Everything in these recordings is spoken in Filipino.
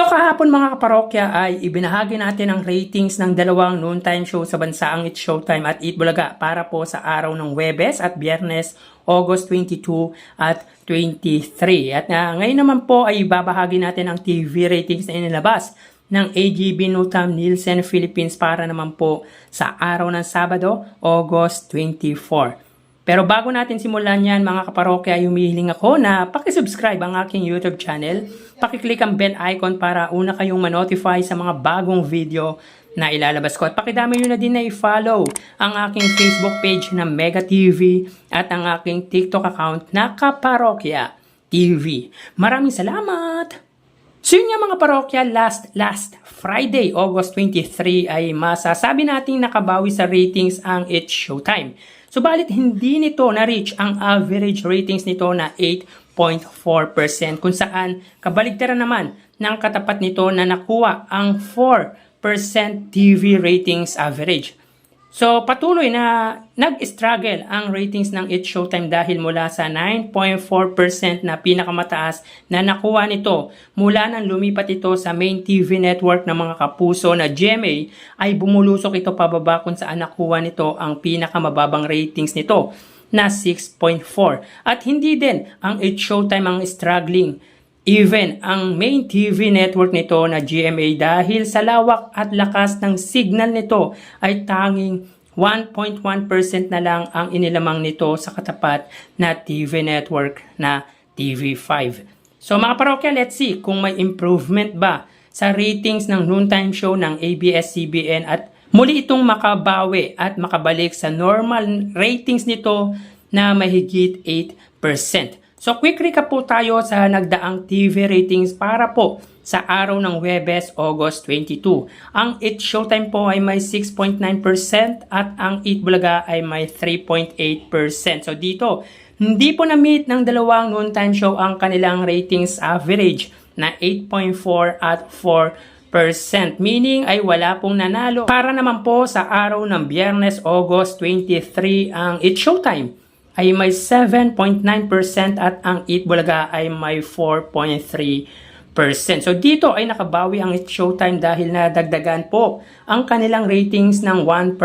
So kahapon mga kaparokya ay ibinahagi natin ang ratings ng dalawang noontime show sa bansa, ang It's Showtime at Eat Bulaga, para po sa araw ng Huwebes at Biyernes, August 22 at 23. At ngayon naman po ay babahagi natin ang TV ratings na inilabas ng AGB Nutam Nielsen Philippines para naman po sa araw ng Sabado, August 24. Pero bago natin simulan yan mga kaparokya, ay humihiling ako na pakisubscribe ang aking YouTube channel. Pakiclick ang bell icon para una kayong manotify sa mga bagong video na ilalabas ko. At pakidami nyo na din na i-follow ang aking Facebook page na Mega TV at ang aking TikTok account na Kaparokya TV. Maraming salamat! So yun nga mga parokya, last Friday, August 23 ay masasabi nating nakabawi sa ratings ang It's Showtime. Subalit hindi nito na-reach ang average ratings nito na 8.4%, kung saan kabaligtaran naman ng katapat nito na nakuha ang 4% TV ratings average. So patuloy na nag-struggle ang ratings ng It's Showtime dahil mula sa 9.4% na pinakamataas na nakuha nito mula nang lumipat ito sa main TV network ng mga kapuso na GMA, ay bumulusok ito pababa kung saan nakuha nito ang pinakamababang ratings nito na 6.4. At hindi din ang It's Showtime ang struggling. Even ang main TV network nito na GMA, dahil sa lawak at lakas ng signal nito, ay tanging 1.1% na lang ang inilamang nito sa katapat na TV network na TV5. So mga parokya, let's see kung may improvement ba sa ratings ng noontime show ng ABS-CBN at muli itong makabawi at makabalik sa normal ratings nito na mahigit 8%. So quick recap po tayo sa nagdaang TV ratings para po sa araw ng Huwebes, August 22. Ang It's Showtime po ay may 6.9% at ang Eat Bulaga ay may 3.8%. So dito, hindi po na-meet ng dalawang noontime show ang kanilang ratings average na 8.4 at 4%. Meaning ay wala pong nanalo. Para naman po sa araw ng Biyernes, August 23, ang It's Showtime ay may 7.9% at ang Eat Bulaga ay may 4.3%. So dito ay nakabawi ang It's Showtime dahil nadagdagan po ang kanilang ratings ng 1%.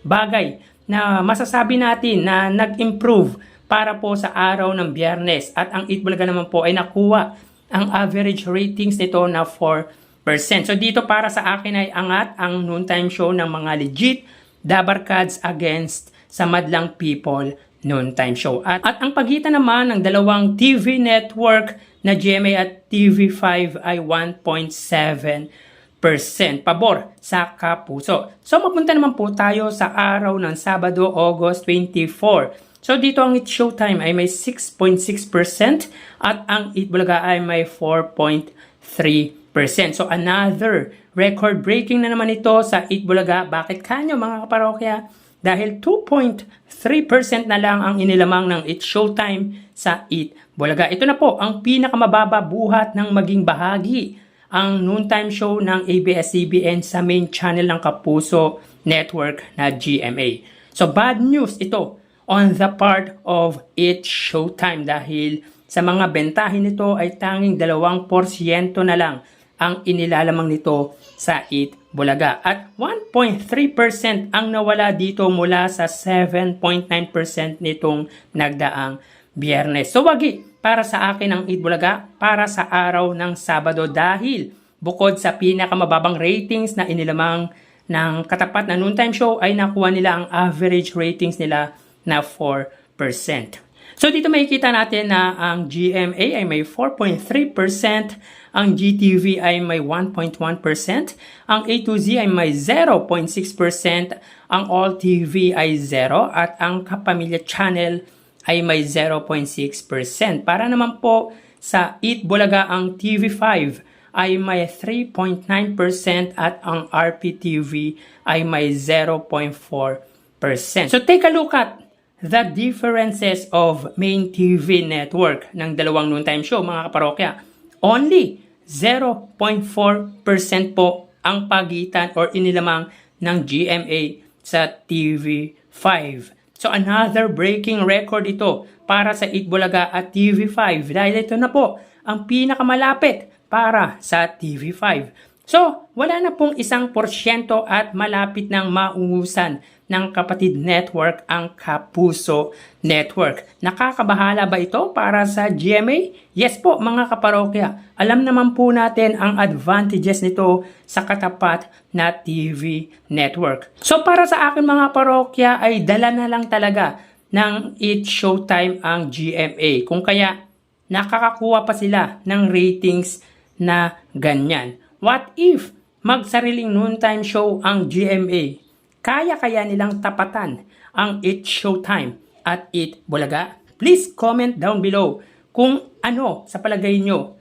Bagay na masasabi natin na nag-improve para po sa araw ng Biyernes. At ang Eat Bulaga naman po ay nakuha ang average ratings nito na 4%. So dito para sa akin ay angat ang noontime show ng mga legit Dabarkads against sa madlang people noontime show. At ang pagitan naman ng dalawang TV network na GMA at TV5 ay 1.7% pabor sa kapuso. So mapunta naman po tayo sa araw ng Sabado, August 24. So dito ang It's Showtime ay may 6.6% at ang Eat Bulaga ay may 4.3%. So another record breaking na naman ito sa Eat Bulaga. Bakit kanyo mga kaparokya? Dahil 2.3% na lang ang inilamang ng It's Showtime sa Eat Bulaga. Ito na po ang pinakamababa buhat ng maging bahagi ang noontime show ng ABS-CBN sa main channel ng Kapuso Network na GMA. So bad news ito on the part of It's Showtime dahil sa mga bentahin nito ay tanging 2% na lang ang inilalamang nito sa Eat Bulaga. At 1.3% ang nawala dito mula sa 7.9% nitong nagdaang Biyernes. So wagi para sa akin ang Eat Bulaga para sa araw ng Sabado dahil bukod sa pinakamababang ratings na inilamang ng katapat na noontime show ay nakuha nila ang average ratings nila na 4%. So dito makikita natin na ang GMA ay may 4.3%, ang GTV ay may 1.1%, ang A to Z ay may 0.6%, ang All TV ay 0 at ang Kapamilya Channel ay may 0.6%. Para naman po sa Eat Bulaga, ang TV5 ay may 3.9% at ang RPTV ay may 0.4%. So take a look at the differences of main TV network ng dalawang noontime show mga kaparokya. Only 0.4% po ang pagitan or inilamang ng GMA sa TV5. So another breaking record ito para sa Eat Bulaga at TV5 dahil ito na po ang pinakamalapit para sa TV5. So, wala na pong 1% at malapit ng maungusan ng kapatid network ang Kapuso Network. Nakakabahala ba ito para sa GMA? Yes po mga kaparokya. Alam naman po natin ang advantages nito sa katapat na TV network. So para sa akin mga parokya ay dala na lang talaga ng It's Showtime ang GMA. Kung kaya nakakakuha pa sila ng ratings na ganyan. What if magsariling noontime show ang GMA? Kaya nilang tapatan ang It's Showtime at It Bulaga? Please comment down below kung ano sa palagay nyo.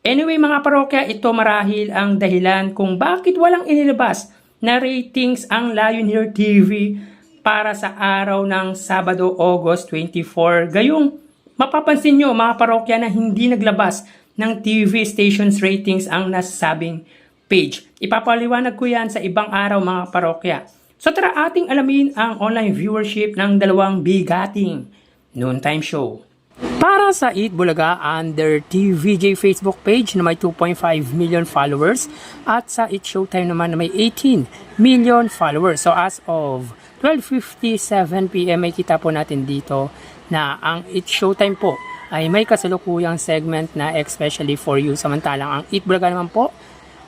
Anyway mga parokya, ito marahil ang dahilan kung bakit walang inilabas na ratings ang Lionheart TV para sa araw ng Sabado, August 24. Gayong mapapansin nyo mga parokya na hindi naglabas ng TV stations ratings ang nasabing page. Ipapaliwanag ko yan sa ibang araw mga parokya. So tara ating alamin ang online viewership ng dalawang bigating noontime show. Para sa It Bulaga under TVJ Facebook page na may 2.5 million followers at sa It Showtime naman na may 18 million followers. So as of 12:57 PM ay kita po natin dito na ang It Showtime po ay may kasalukuyang segment na especially for you. Samantalang ang It Bulaga naman po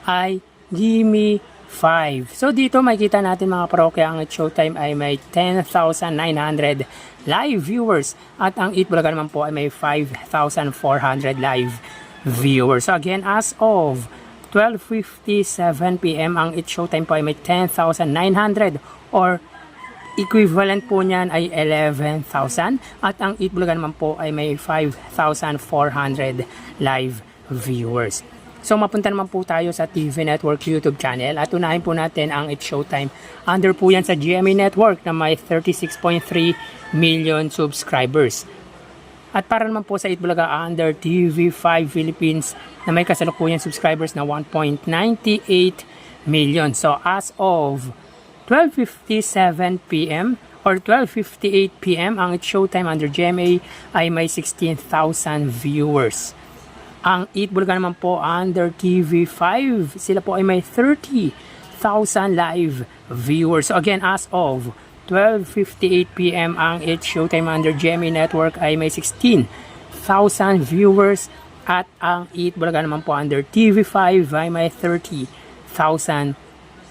ay Gimme 5. So dito makikita natin mga parokya ang It Showtime ay may 10,900 live viewers at ang It Bulaga naman po ay may 5,400 live viewers. So again, as of 12:57 PM ang It Showtime po ay may 10,900 or equivalent po niyan ay 11,000 at ang It Bulaga naman po ay may 5,400 live viewers. So mapunta naman po tayo sa TV Network YouTube channel at unahin po natin ang It Showtime. Under po yan sa GMA Network na may 36.3 million subscribers. At para naman po sa It Bulaga under TV5 Philippines na may kasalukuyang subscribers na 1.98 million. So as of 12:57 PM or 12:58 PM ang It Showtime under GMA ay may 16,000 viewers. Ang It Bulaga naman po under TV5 sila po ay may 30,000 live viewers. So again, as of 12:58 PM ang It Showtime under GMA Network ay may 16,000 viewers at ang It Bulaga naman po under TV5 ay may 30,000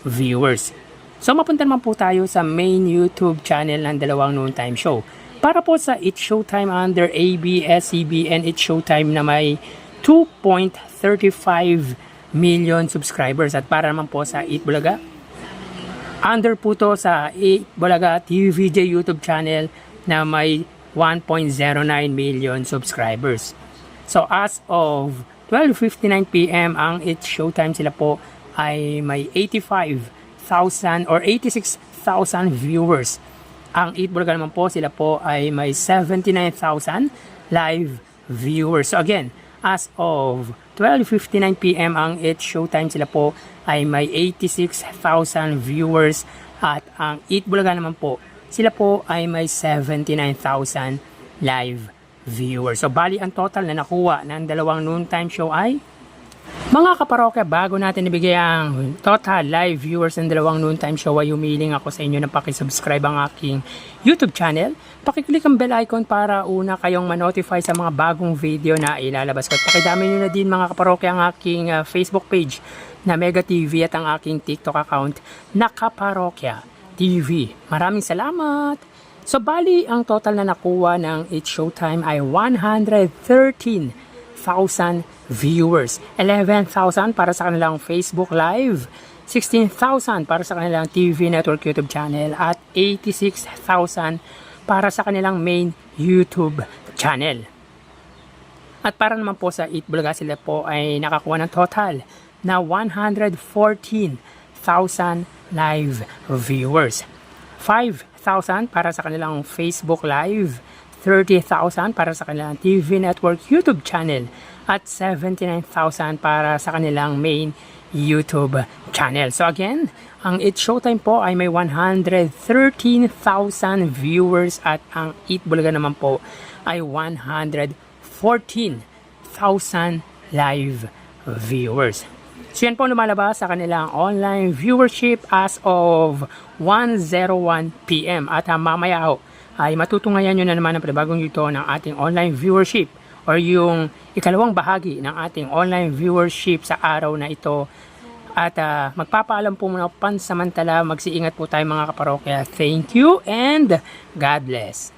viewers. So mapunta naman po tayo sa main YouTube channel ng dalawang noontime show. Para po sa It Showtime under ABS-CBN It Showtime na may 2.35 million subscribers at para naman po sa It Bulaga under po to sa It Bulaga TVJ YouTube channel na may 1.09 million subscribers. So as of 12:59 PM ang It Showtime sila po ay may 85,000 or 86,000 viewers. Ang It Bulaga naman po sila po ay may 79,000 live viewers. So again, as of 12:59 PM ang It Showtime sila po ay may 86,000 viewers at ang It Bulaga naman po sila po ay may 79,000 live viewers. So bali ang total na nakuha ng dalawang noontime show ay mga kaparokya, bago natin ibigay ang total live viewers ng dalawang noontime show ay humiling ako sa inyo na pakisubscribe ang aking YouTube channel. Pakiclick ang bell icon para una kayong ma-notify sa mga bagong video na ilalabas ko. At pakidami nyo na din mga kaparokya ang aking Facebook page na Mega TV at ang aking TikTok account na Kaparokya TV. Maraming salamat! So bali, ang total na nakuha ng It Showtime ay 113,000 viewers. 11,000 para sa kanilang Facebook Live, 16,000 para sa kanilang TV Network YouTube channel at 86,000 para sa kanilang main YouTube channel. At para naman po sa It Bulaga sila po ay nakakuha ng total na 114,000 live viewers. 5,000 para sa kanilang Facebook Live, 30,000 para sa kanilang TV Network YouTube channel at 79,000 para sa kanilang main YouTube channel. So again, ang It Showtime po ay may 113,000 viewers at ang It Bulaga naman po ay 114,000 live viewers. So yan po lumalabas sa kanilang online viewership as of 1:01 PM. At mamaya ho, ay matutunghayan nyo na naman ang panibagong ito ng ating online viewership or yung ikalawang bahagi ng ating online viewership sa araw na ito. At magpapaalam po muna pansamantala, magsiingat po tayo mga kaparokya. Thank you and God bless.